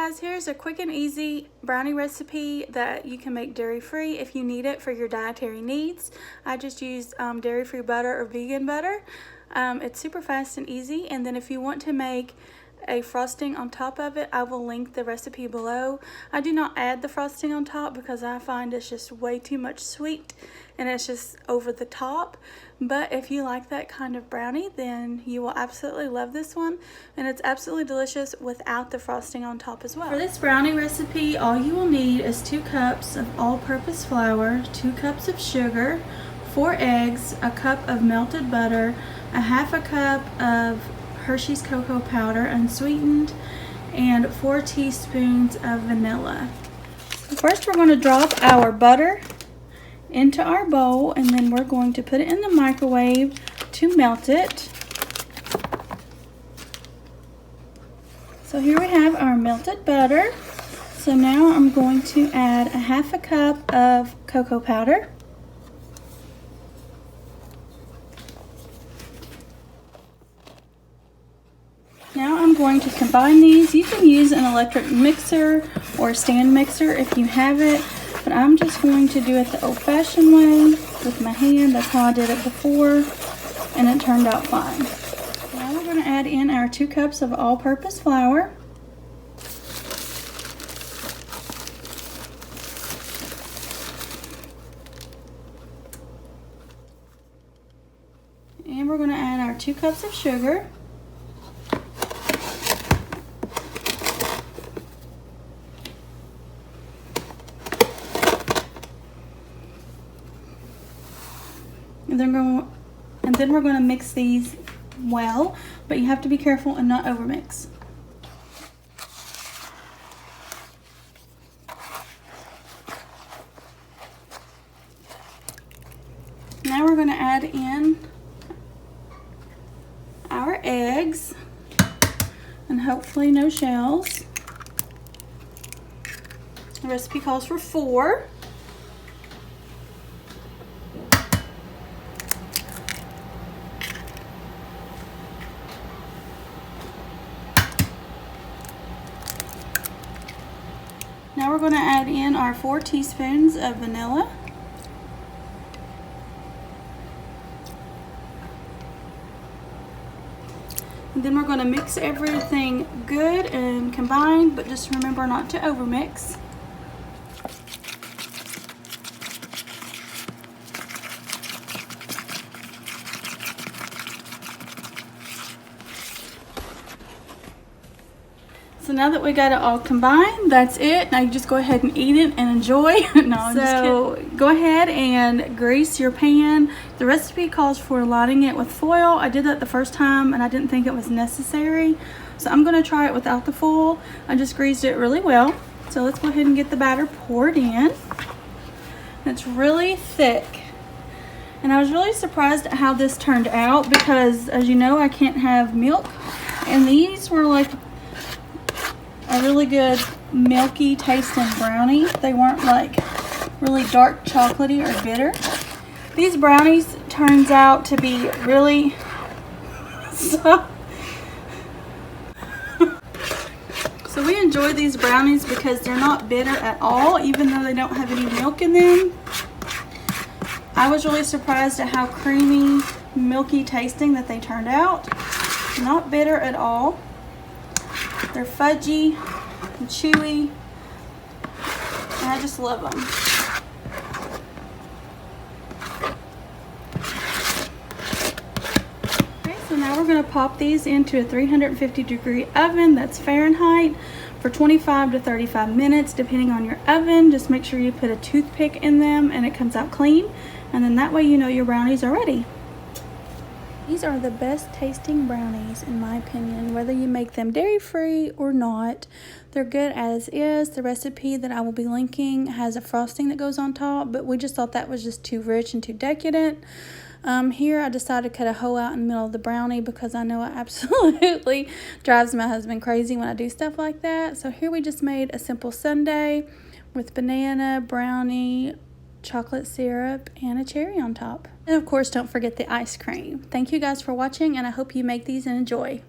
guys, here's a quick and easy brownie recipe that you can make dairy-free if you need it for your dietary needs. I just used dairy-free butter or vegan butter. It's super fast and easy, and then if you want to make a frosting on top of it, I will link the recipe below. I do not add the frosting on top because I find it's just way too much sweet and it's just over the top. But if you like that kind of brownie, then you will absolutely love this one, and it's absolutely delicious without the frosting on top as well. For this brownie recipe, all you will need is 2 cups of all-purpose flour, 2 cups of sugar, 4 eggs, a cup of melted butter, a half a cup of Hershey's cocoa powder unsweetened, and 4 teaspoons of vanilla. First, we're going to drop our butter into our bowl, and then we're going to put it in the microwave to melt it. So here we have our melted butter. So now I'm going to add a half a cup of cocoa powder. Now I'm going to combine these. You can use an electric mixer or stand mixer if you have it, but I'm just going to do it the old-fashioned way with my hand. That's how I did it before, and it turned out fine. Now we're going to add in our 2 cups of all-purpose flour. And we're going to add our 2 cups of sugar. And then we're going to mix these well, but you have to be careful and not overmix. Now we're going to add in our eggs, and hopefully no shells. The recipe calls for 4. Now we're going to add in our 4 teaspoons of vanilla. And then we're going to mix everything good and combine, but just remember not to overmix. So now that we got it all combined, that's it. Now you just go ahead and eat it and enjoy. No, I'm just kidding. Go ahead and grease your pan. The recipe calls for lining it with foil. I did that the first time and I didn't think it was necessary. So I'm going to try it without the foil. I just greased it really well. So let's go ahead and get the batter poured in. It's really thick. And I was really surprised at how this turned out because, as you know, I can't have milk. And these were like a really good milky tasting brownie. They weren't like really dark chocolatey or bitter. These brownies turns out to be really so we enjoy these brownies because they're not bitter at all, even though they don't have any milk in them. I was really surprised at how creamy, milky tasting that they turned out. Not bitter at all. They're fudgy and chewy, and I just love them. Okay, so now we're going to pop these into a 350-degree oven, that's Fahrenheit, for 25 to 35 minutes, depending on your oven. Just make sure you put a toothpick in them and it comes out clean, and then that way you know your brownies are ready. These are the best tasting brownies in my opinion, whether you make them dairy-free or not. They're good as is. The recipe that I will be linking has a frosting that goes on top, but we just thought that was just too rich and too decadent. Here I decided to cut a hole out in the middle of the brownie because I know it absolutely drives my husband crazy when I do stuff like that. So here we just made a simple sundae with banana, brownie, chocolate syrup, and a cherry on top. And of course, don't forget the ice cream. Thank you guys for watching, and I hope you make these and enjoy.